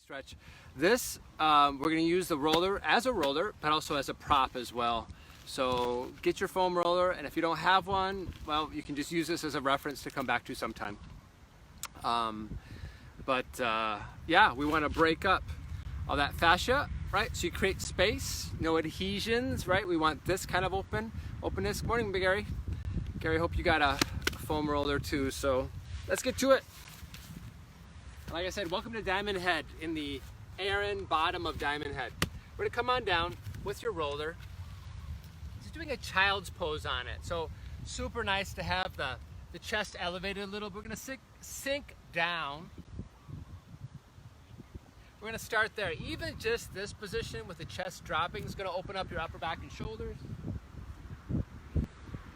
stretch. This, we're going to use the roller as a roller, but also as a prop as well. So get your foam roller, and if you don't have one, well, you can just use this as a reference to come back to sometime. Yeah, we want to break up all that fascia, right? So you create space, no adhesions, right? We want this kind of openness. Good morning, Big Gary. Gary, hope you got a foam roller too. So let's get to it. Like I said, welcome to Diamond Head in the Aaron bottom of Diamond Head. We're gonna come on down with your roller. Just doing a child's pose on it. So super nice to have the chest elevated a little. We're gonna sink down. We're gonna start there. Even just this position with the chest dropping is gonna open up your upper back and shoulders.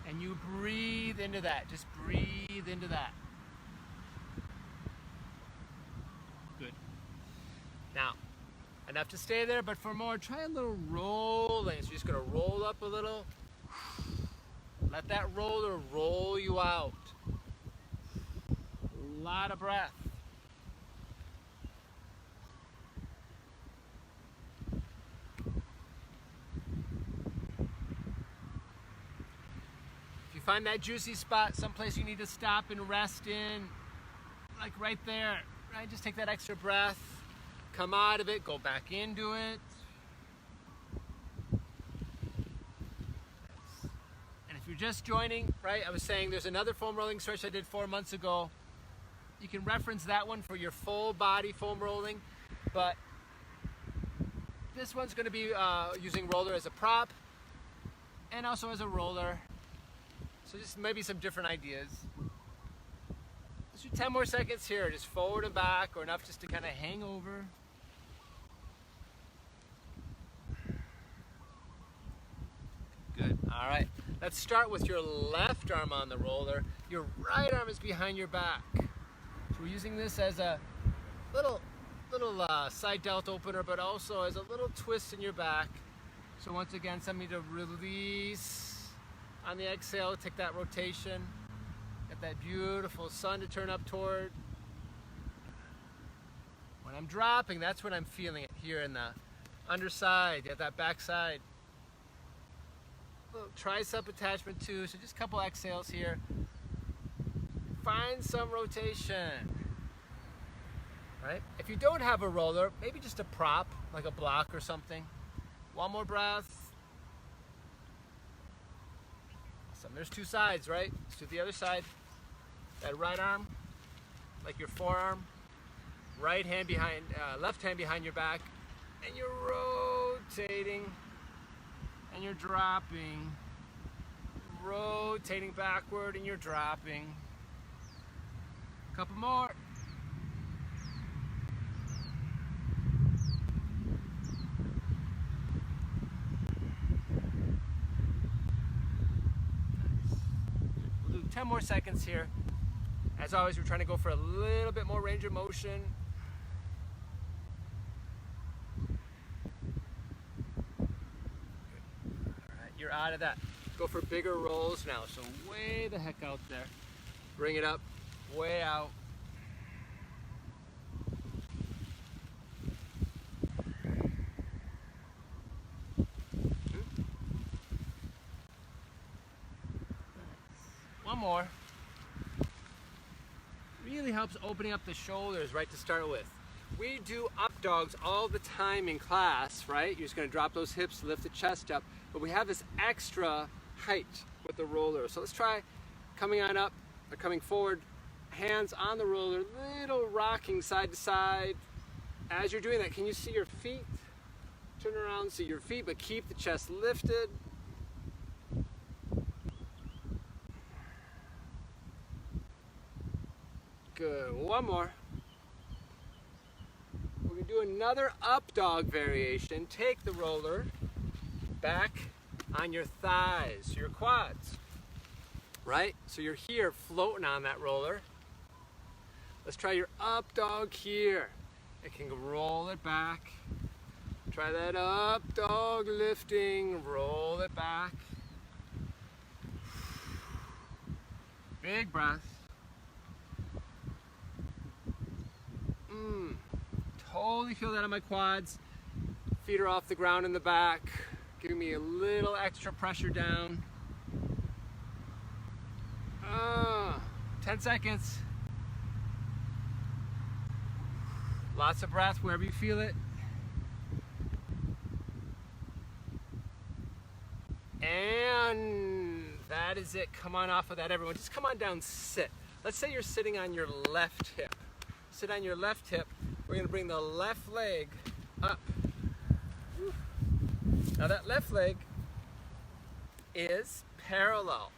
And you breathe into that. Just breathe into that. Good. Now, enough to stay there, but for more, try a little rolling. So you're just gonna roll up a little. Let that roller roll you out. A lot of breath. If you find that juicy spot, someplace you need to stop and rest in, like right there, right? Just take that extra breath, come out of it, go back into it. And if you're just joining, right, I was saying there's another foam rolling stretch I did 4 months ago. You can reference that one for your full body foam rolling, but this one's gonna be using roller as a prop and also as a roller. So just maybe some different ideas. Let's do 10 more seconds here, just forward and back, or enough just to kind of hang over. Good, all right. Let's start with your left arm on the roller. Your right arm is behind your back. So we're using this as a little side delt opener, but also as a little twist in your back. So once again, something to release. On the exhale, take that rotation. Get that beautiful sun to turn up toward. When I'm dropping, that's when I'm feeling it here in the underside, at that back side. Little tricep attachment too, so just a couple exhales here. Find some rotation. Right? If you don't have a roller, maybe just a prop, like a block or something. One more breath. There's two sides, right? Let's do the other side. That right arm, like your forearm. Right hand behind, left hand behind your back. And you're rotating. And you're dropping. Rotating backward and you're dropping. A couple more. We'll do 10 more seconds here. As always, we're trying to go for a little bit more range of motion. All right, you're out of that. Go for bigger rolls now. So way the heck out there. Bring it up, way out. One more. Really helps opening up the shoulders, right, to start with. We do up dogs all the time in class, right? You're just gonna drop those hips, lift the chest up, but we have this extra height with the roller. So let's try coming on up, or coming forward, hands on the roller, little rocking side to side. As you're doing that, can you see your feet? Turn around, see your feet, but keep the chest lifted. Good, one more. We're gonna do another up dog variation. Take the roller back on your thighs, your quads, right? So you're here floating on that roller. Let's try your up dog here. It can roll it back. Try that up dog lifting, roll it back. Big breath. totally feel that on my quads. Feet are off the ground in the back, giving me a little extra pressure down. 10 seconds. Lots of breath wherever you feel it. And that is it. Come on off of that, everyone. Just come on down, sit. Let's say you're sitting on your left hip. Sit on your left hip. We're going to bring the left leg up. Now that left leg is parallel.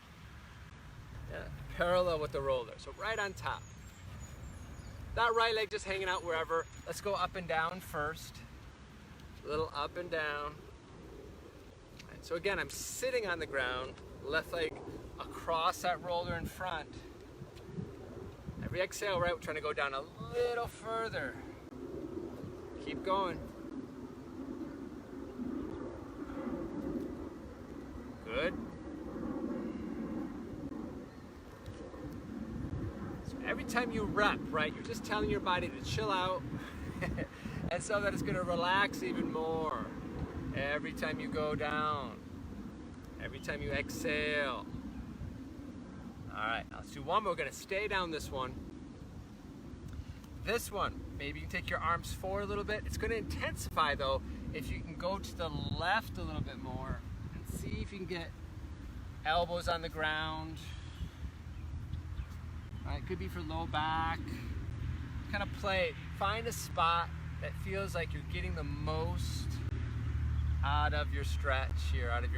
Yeah, parallel with the roller. So right on top. That right leg just hanging out wherever. Let's go up and down first. A little up and down. Right, so again, I'm sitting on the ground. Left leg across that roller in front. Every exhale, right, we're trying to go down a little further. Keep going. Good. So every time you rep, right, you're just telling your body to chill out and so that it's going to relax even more. Every time you go down. Every time you exhale. All right, now let's do one more. We're going to stay down this one. This one, maybe you can take your arms forward a little bit. It's going to intensify though if you can go to the left a little bit more and see if you can get elbows on the ground. All right, could be for low back. Kind of play. Find a spot that feels like you're getting the most out of your stretch here, out of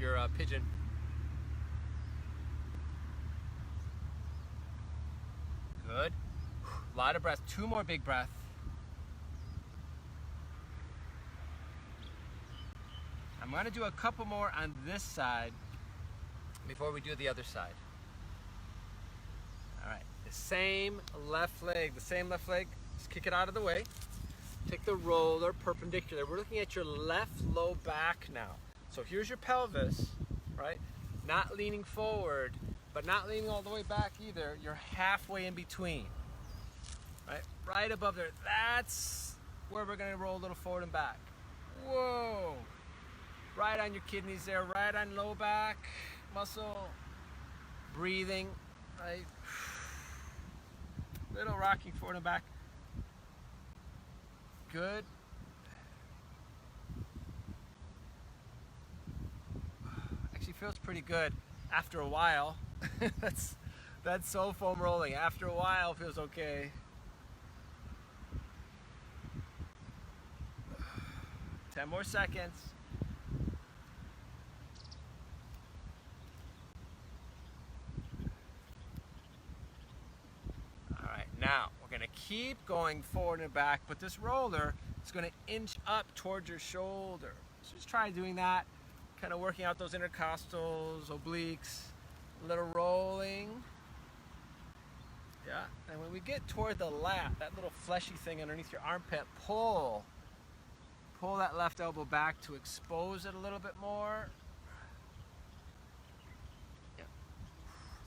your pigeon. Good. A lot of breath. 2 more big breaths. I'm going to do a couple more on this side before we do the other side. All right. The same left leg. Just kick it out of the way. Take the roller perpendicular. We're looking at your left low back now. So here's your pelvis, right? Not leaning forward, but not leaning all the way back either. You're halfway in between, right? Right above there. That's where we're gonna roll a little forward and back. Whoa. Right on your kidneys there, right on low back muscle. Breathing, right? Little rocking forward and back. Good. Actually feels pretty good after a while. that's so foam rolling. After a while feels okay. 10 more seconds. All right, now we're gonna keep going forward and back, but this roller is gonna inch up towards your shoulder. So just try doing that, kind of working out those intercostals, obliques, a little rolling. Yeah, and when we get toward the lat, that little fleshy thing underneath your armpit, pull that left elbow back to expose it a little bit more. Yeah.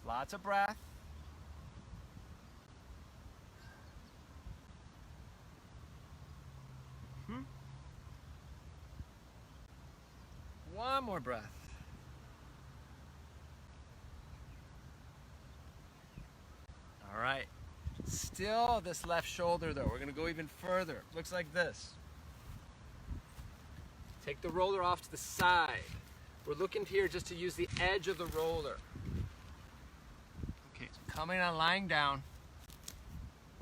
Lots of breath. One more breath. All right. Still this left shoulder though. We're going to go even further. Looks like this. Take the roller off to the side. We're looking here just to use the edge of the roller. Okay, so coming on, lying down.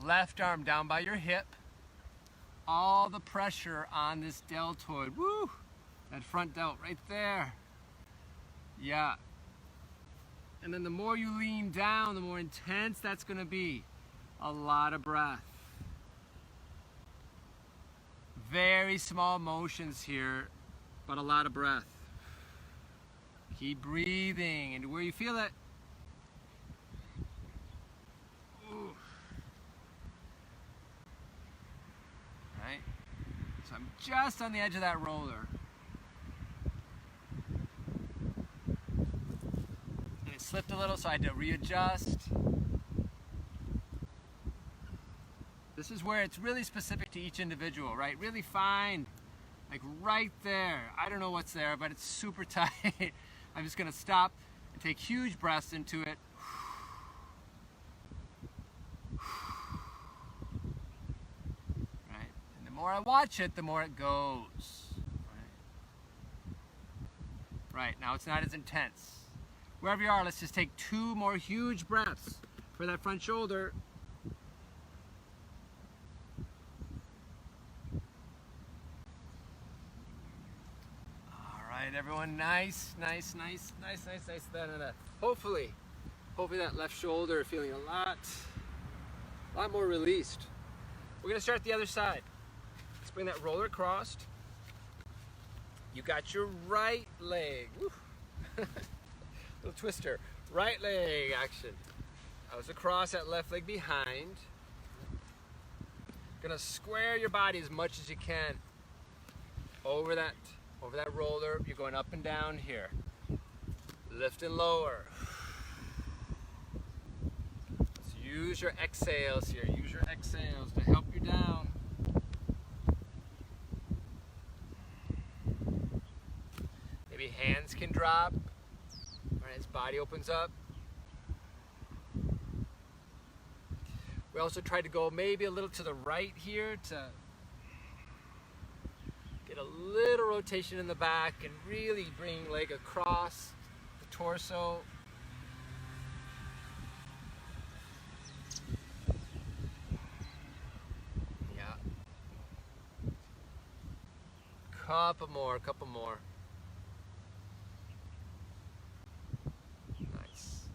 Left arm down by your hip. All the pressure on this deltoid. Woo! That front delt right there. Yeah. And then the more you lean down, the more intense that's going to be. A lot of breath. Very small motions here, but a lot of breath. Keep breathing and where you feel it. Ooh. Right? So I'm just on the edge of that roller. And it slipped a little, so I had to readjust. This is where it's really specific to each individual, right? Really find, like right there. I don't know what's there, but it's super tight. I'm just gonna stop and take huge breaths into it. Right? And the more I watch it, the more it goes. Right, now it's not as intense. Wherever you are, let's just take 2 more huge breaths for that front shoulder. Everyone, nice. Hopefully that left shoulder feeling a lot more released. We're gonna start the other side. Let's bring that roller across. You got your right leg. Little twister. Right leg action. I was across, that left leg behind. Gonna square your body as much as you can over that roller. You're going up and down here. Lift and lower. Let's use your exhales here. Use your exhales to help you down. Maybe hands can drop. All right, as body opens up. We also try to go maybe a little to the right here to get a little rotation in the back and really bring leg across the torso. Yeah. Couple more. Nice.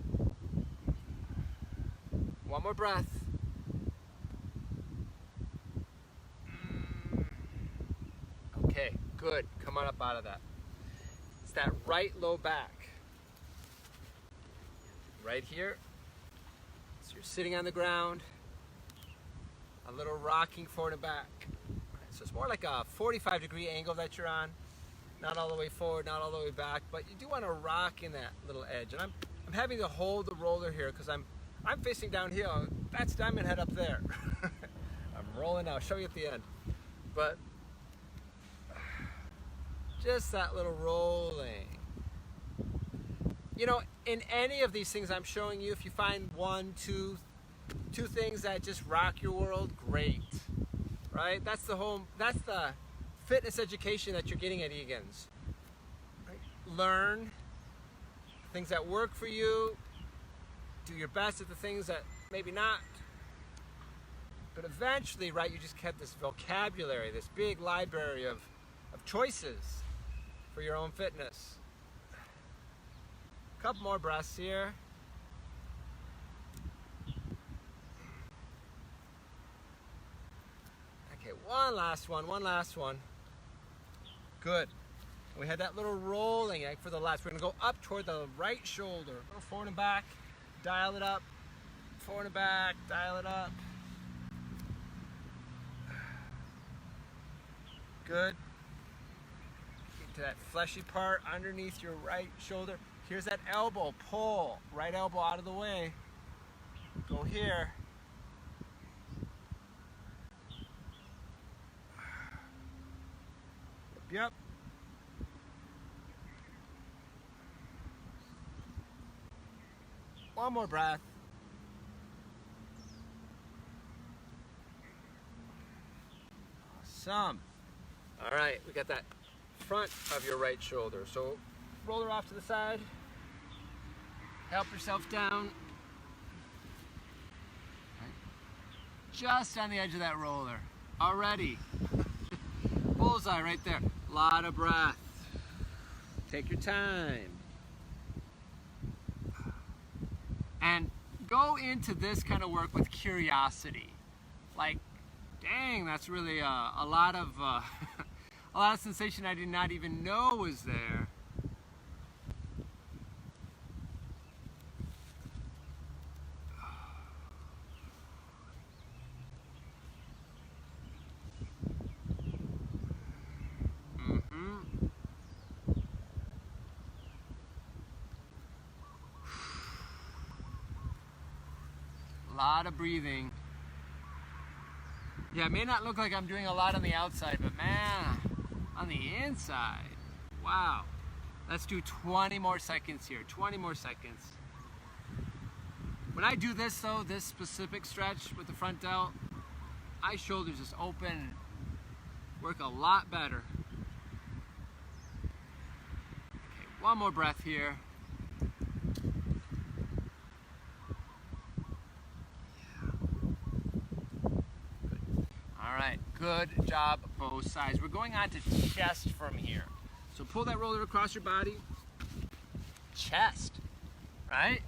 One more breath. Okay, good. Come on up out of that. It's that right low back. Right here. So you're sitting on the ground. A little rocking forward and back. So it's more like a 45-degree angle that you're on. Not all the way forward, not all the way back, but you do want to rock in that little edge. And I'm having to hold the roller here because I'm facing downhill. That's Diamond Head up there. I'm rolling now. I'll show you at the end. But just that little rolling. You know, in any of these things I'm showing you, if you find one, two things that just rock your world, great. Right? That's the fitness education that you're getting at Egan's. Right? Learn things that work for you. Do your best at the things that maybe not. But eventually, right, you just get this vocabulary, this big library of choices for your own fitness. A couple more breaths here. Okay, one last one. Good. We had that little rolling for the last. We're gonna go up toward the right shoulder. Go forward and back, dial it up. Forward and back, dial it up. Good. Get to that fleshy part underneath your right shoulder. Here's that elbow, pull. Right elbow out of the way. Go here. Yep. One more breath. Awesome. All right, we got that front of your right shoulder. So roll her off to the side. Help yourself down. Just on the edge of that roller. Already. Bullseye right there. Lot of breath. Take your time. And go into this kind of work with curiosity. Like, dang, that's really a lot of a lot of sensation I did not even know was there. A lot of breathing. Yeah, it may not look like I'm doing a lot on the outside, but man, on the inside, wow. Let's do 20 more seconds here, 20 more seconds. When I do this though, this specific stretch with the front delt, my shoulders just open, work a lot better. Okay, one more breath here. All right, good job both sides. We're going on to chest from here. So pull that roller across your body, chest, right?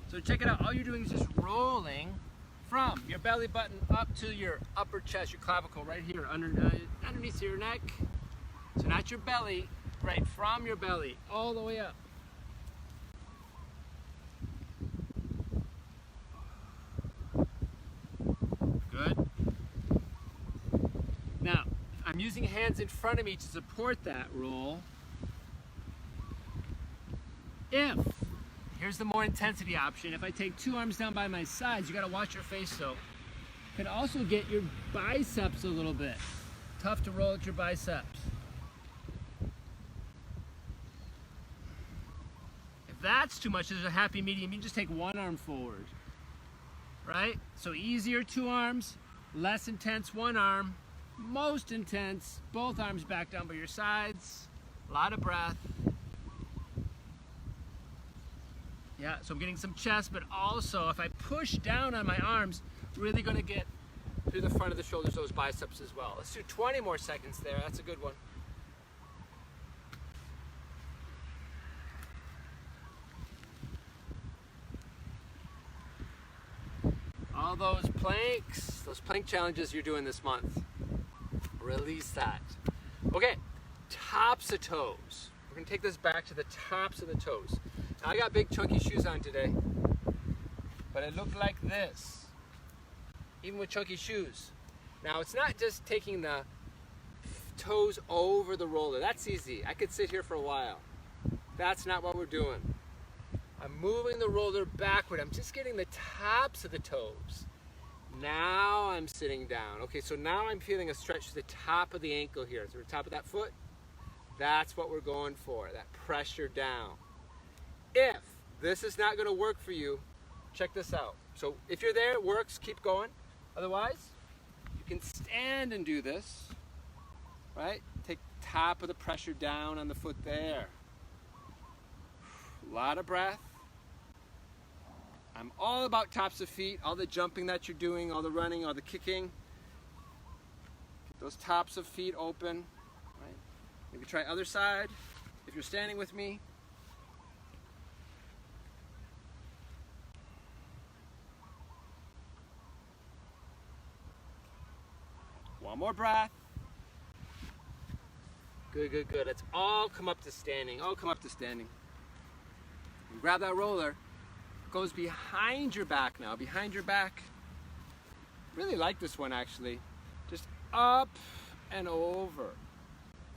So check it out, all you're doing is just rolling from your belly button up to your upper chest, your clavicle right here, underneath your neck. So not your belly, right from your belly, all the way up. Good. Now, I'm using hands in front of me to support that roll. Here's the more intensity option. If I take two arms down by my sides, you gotta watch your face though. You can also get your biceps a little bit. Tough to roll at your biceps. If that's too much, there's a happy medium. You can just take one arm forward, right? So easier two arms, less intense one arm, most intense, both arms back down by your sides. A lot of breath. Yeah, so I'm getting some chest, but also if I push down on my arms, really gonna get through the front of the shoulders, those biceps as well. Let's do 20 more seconds there, that's a good one. All those plank challenges you're doing this month, release that. Okay, tops of toes. We're gonna take this back to the tops of the toes. Now, I got big chunky shoes on today, but it looked like this, even with chunky shoes. Now, it's not just taking the toes over the roller. That's easy. I could sit here for a while. That's not what we're doing. I'm moving the roller backward. I'm just getting the tops of the toes. Now I'm sitting down. Okay, so now I'm feeling a stretch to the top of the ankle here. So the top of that foot, that's what we're going for, that pressure down. If this is not going to work for you, check this out. So if you're there, it works, keep going. Otherwise, you can stand and do this, right? Take top of the pressure down on the foot there. A lot of breath. I'm all about tops of feet, all the jumping that you're doing, all the running, all the kicking. Get those tops of feet open, right? Maybe try other side if you're standing with me. One more breath. Good, good, good. Let's all come up to standing. All come up to standing. And grab that roller. Goes behind your back now. Behind your back. Really like this one actually. Just up and over.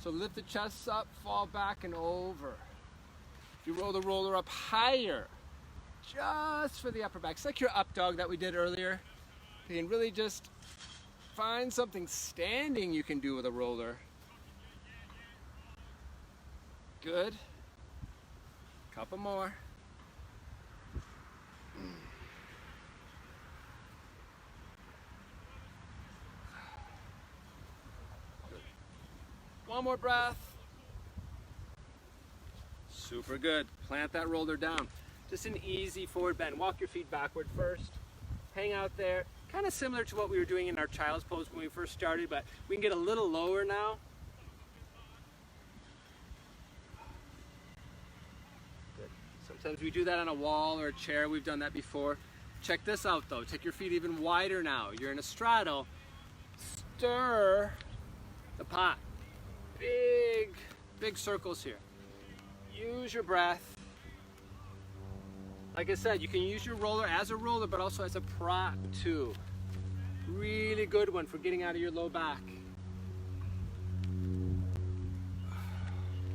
So lift the chest up, fall back and over. If you roll the roller up higher, just for the upper back. It's like your up dog that we did earlier. You can really just find something standing you can do with a roller. Good. Couple more. Good. One more breath. Super good. Plant that roller down. Just an easy forward bend. Walk your feet backward first. Hang out there. Kind of similar to what we were doing in our child's pose when we first started, but we can get a little lower now. Good. Sometimes we do that on a wall or a chair. We've done that before. Check this out though. Take your feet even wider now. You're in a straddle. Stir the pot. Big, big circles here. Use your breath. Like I said, you can use your roller as a roller, but also as a prop too. Really good one for getting out of your low back.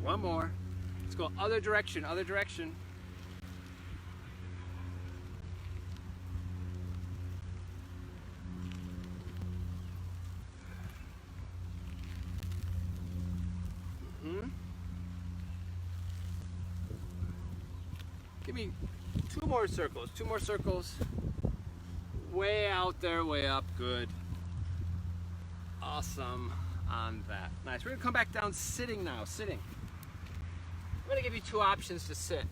One more. Let's go other direction, other direction. Give me 2 more circles, 2 more circles. Way out there, way up, good. Awesome on that. Nice. We're gonna come back down sitting now, sitting. I'm gonna give you 2 options to sit.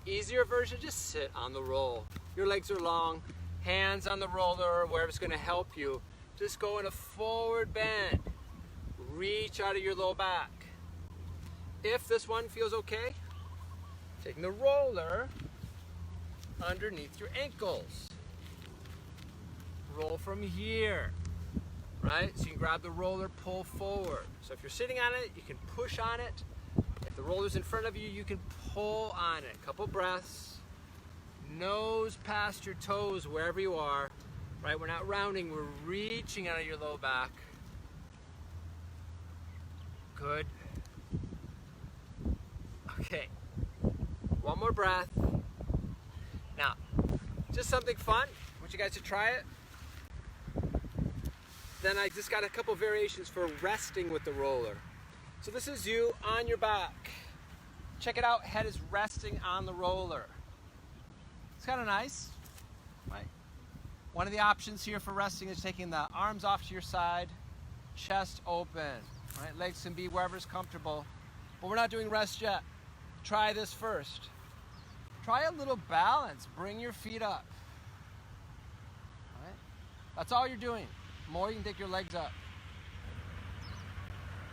Easier version, just sit on the roll. Your legs are long, hands on the roller, wherever's gonna help you. Just go in a forward bend. Reach out of your low back. If this one feels okay, taking the roller underneath your ankles. Roll from here, right? So you can grab the roller, pull forward. So if you're sitting on it, you can push on it. If the roller's in front of you, you can pull on it. Couple breaths. Nose past your toes, wherever you are, right? We're not rounding, we're reaching out of your low back. Good. Okay. 1 more breath. Now, just something fun. I want you guys to try it. Then I just got a couple variations for resting with the roller. So this is you on your back. Check it out, head is resting on the roller. It's kind of nice, right? One of the options here for resting is taking the arms off to your side, chest open, right? Legs can be wherever's comfortable, but we're not doing rest yet. Try this first. Try a little balance, bring your feet up, right? That's all you're doing. More you can take your legs up.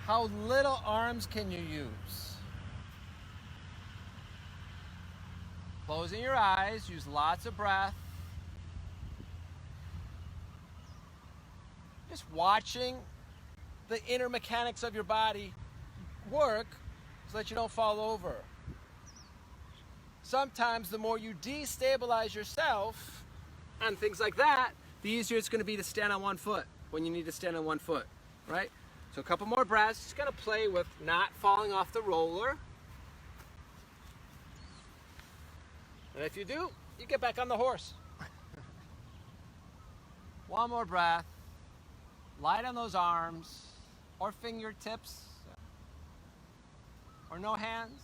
How little arms can you use? Closing your eyes, use lots of breath. Just watching the inner mechanics of your body work so that you don't fall over. Sometimes the more you destabilize yourself on things like that, the easier it's going to be to stand on 1 foot when you need to stand on 1 foot, right? So a couple more breaths. Just going to play with not falling off the roller. And if you do, you get back on the horse. 1 more breath. Light on those arms or fingertips or no hands.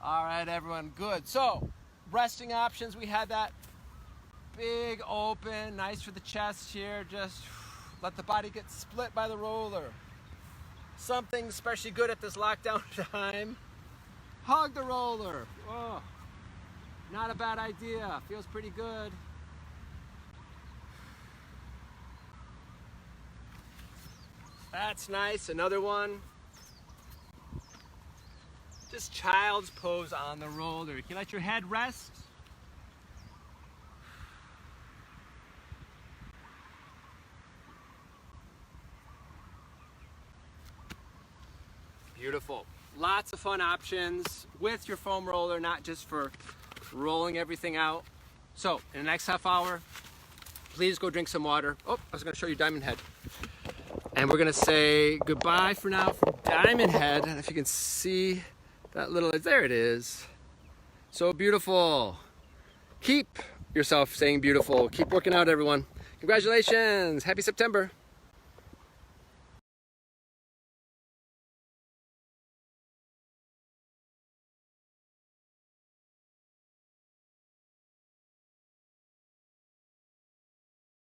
All right, everyone, good. So, resting options, we had that big open, nice for the chest here. Just let the body get split by the roller. Something especially good at this lockdown time. Hug the roller. Oh, not a bad idea. Feels pretty good. That's nice. Another one. Just child's pose on the roller. You can let your head rest. Beautiful. Lots of fun options with your foam roller, not just for rolling everything out. So, in the next half hour, please go drink some water. Oh, I was going to show you Diamond Head. And we're going to say goodbye for now from Diamond Head. And if you can see that little, there it is. So beautiful. Keep yourself saying beautiful. Keep working out, everyone. Congratulations. Happy September.